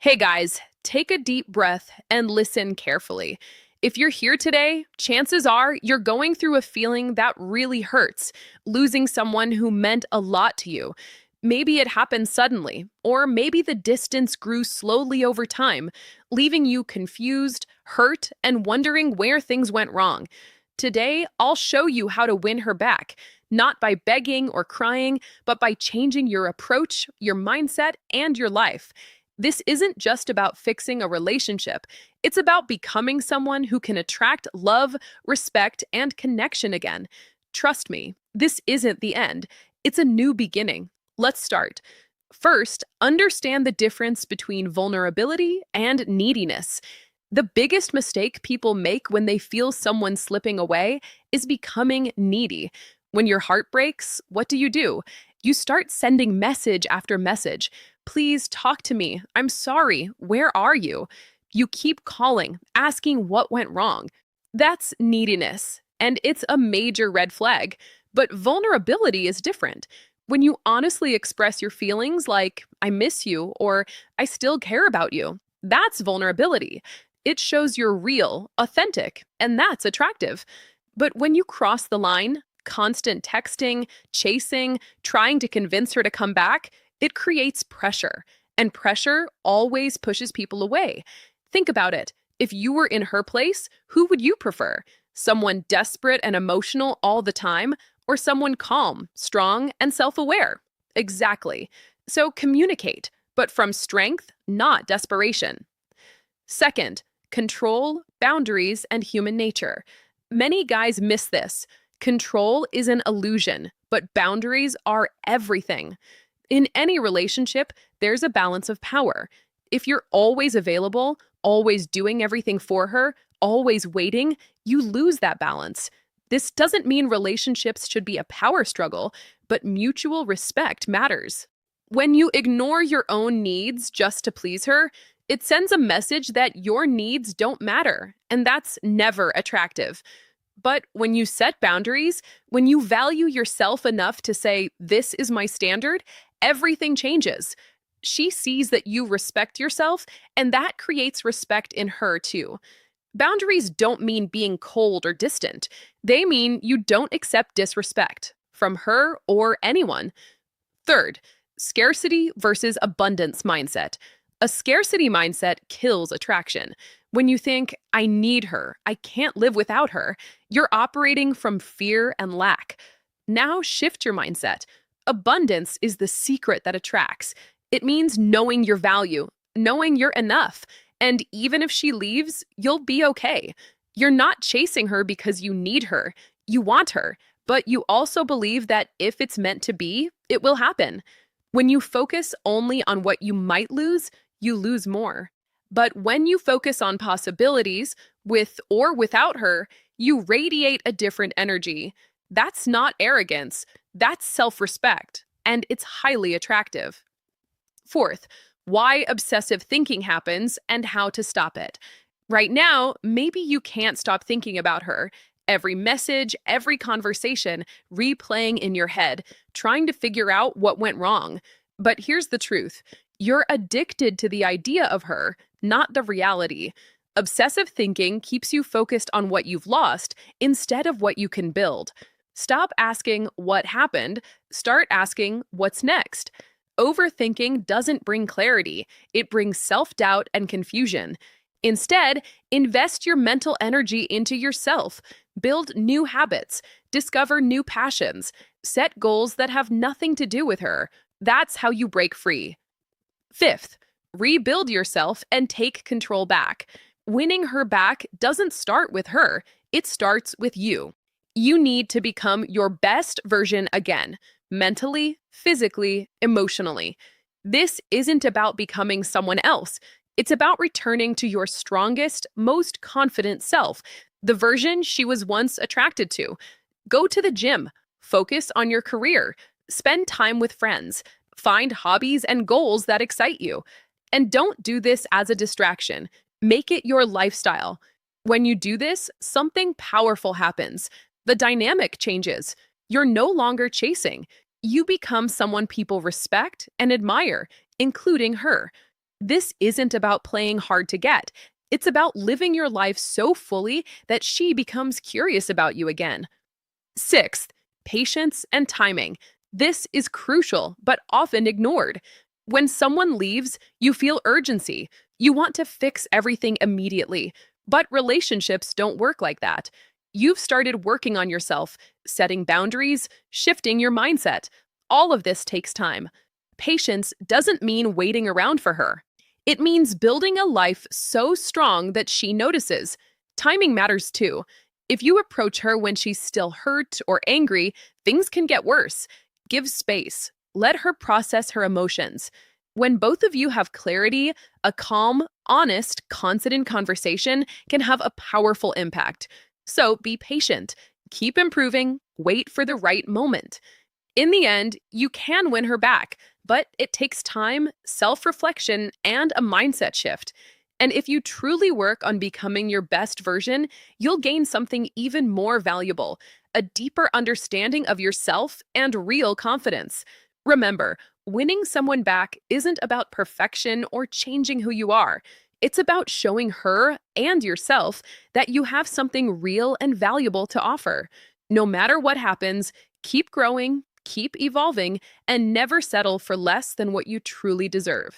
Hey guys, take a deep breath and listen carefully. If you're here today, chances are you're going through a feeling that really hurts, losing someone who meant a lot to you. Maybe it happened suddenly, or maybe the distance grew slowly over time, leaving you confused, hurt, and wondering where things went wrong. Today, I'll show you how to win her back, not by begging or crying, but by changing your approach, your mindset, and your life. This isn't just about fixing a relationship. It's about becoming someone who can attract love, respect, and connection again. Trust me, this isn't the end. It's a new beginning. Let's start. First, understand the difference between vulnerability and neediness. The biggest mistake people make when they feel someone slipping away is becoming needy. When your heart breaks, what do? You start sending message after message. Please talk to me. I'm sorry. Where are you? You keep calling, asking what went wrong. That's neediness, and it's a major red flag. But vulnerability is different. When you honestly express your feelings like, I miss you, or I still care about you, that's vulnerability. It shows you're real, authentic, and that's attractive. But when you cross the line, constant texting, chasing, trying to convince her to come back, it creates pressure. And pressure always pushes people away. Think about it. If you were in her place, who would you prefer? Someone desperate and emotional all the time, or someone calm, strong, and self aware? Exactly. So communicate, but from strength, not desperation. Second, control, boundaries, and human nature. Many guys miss this. Control is an illusion, but boundaries are everything. In any relationship, there's a balance of power. If you're always available, always doing everything for her, always waiting, you lose that balance. This doesn't mean relationships should be a power struggle, but mutual respect matters. When you ignore your own needs just to please her, it sends a message that your needs don't matter, and that's never attractive. But when you set boundaries, when you value yourself enough to say, this is my standard, everything changes. She sees that you respect yourself, and that creates respect in her too. Boundaries don't mean being cold or distant. They mean you don't accept disrespect from her or anyone. Third, scarcity versus abundance mindset. A scarcity mindset kills attraction. When you think, I need her, I can't live without her, you're operating from fear and lack. Now shift your mindset. Abundance is the secret that attracts. It means knowing your value, knowing you're enough. And even if she leaves, you'll be okay. You're not chasing her because you need her. You want her. But you also believe that if it's meant to be, it will happen. When you focus only on what you might lose, you lose more. But when you focus on possibilities, with or without her, you radiate a different energy. That's not arrogance, that's self-respect, and it's highly attractive. Fourth, why obsessive thinking happens and how to stop it. Right now, maybe you can't stop thinking about her. Every message, every conversation, replaying in your head, trying to figure out what went wrong. But here's the truth. You're addicted to the idea of her, not the reality. Obsessive thinking keeps you focused on what you've lost instead of what you can build. Stop asking what happened, start asking what's next. Overthinking doesn't bring clarity, it brings self-doubt and confusion. Instead, invest your mental energy into yourself. Build new habits, discover new passions, set goals that have nothing to do with her. That's how you break free. Fifth, rebuild yourself and take control back. Winning her back doesn't start with her, it starts with you. You need to become your best version again, mentally, physically, emotionally. This isn't about becoming someone else. It's about returning to your strongest, most confident self, the version she was once attracted to. Go to the gym, focus on your career, spend time with friends, find hobbies and goals that excite you. And don't do this as a distraction. Make it your lifestyle. When you do this, something powerful happens. The dynamic changes. You're no longer chasing. You become someone people respect and admire, including her. This isn't about playing hard to get. It's about living your life so fully that she becomes curious about you again. Sixth, patience and timing. This is crucial, but often ignored. When someone leaves, you feel urgency. You want to fix everything immediately. But relationships don't work like that. You've started working on yourself, setting boundaries, shifting your mindset. All of this takes time. Patience doesn't mean waiting around for her. It means building a life so strong that she notices. Timing matters too. If you approach her when she's still hurt or angry, things can get worse. Give space. Let her process her emotions. When both of you have clarity, a calm, honest, confident conversation can have a powerful impact. So be patient. Keep improving. Wait for the right moment. In the end, you can win her back, but it takes time, self reflection, and a mindset shift. And if you truly work on becoming your best version, you'll gain something even more valuable: a deeper understanding of yourself and real confidence. Remember, winning someone back isn't about perfection or changing who you are. It's about showing her and yourself that you have something real and valuable to offer. No matter what happens, keep growing, keep evolving, and never settle for less than what you truly deserve.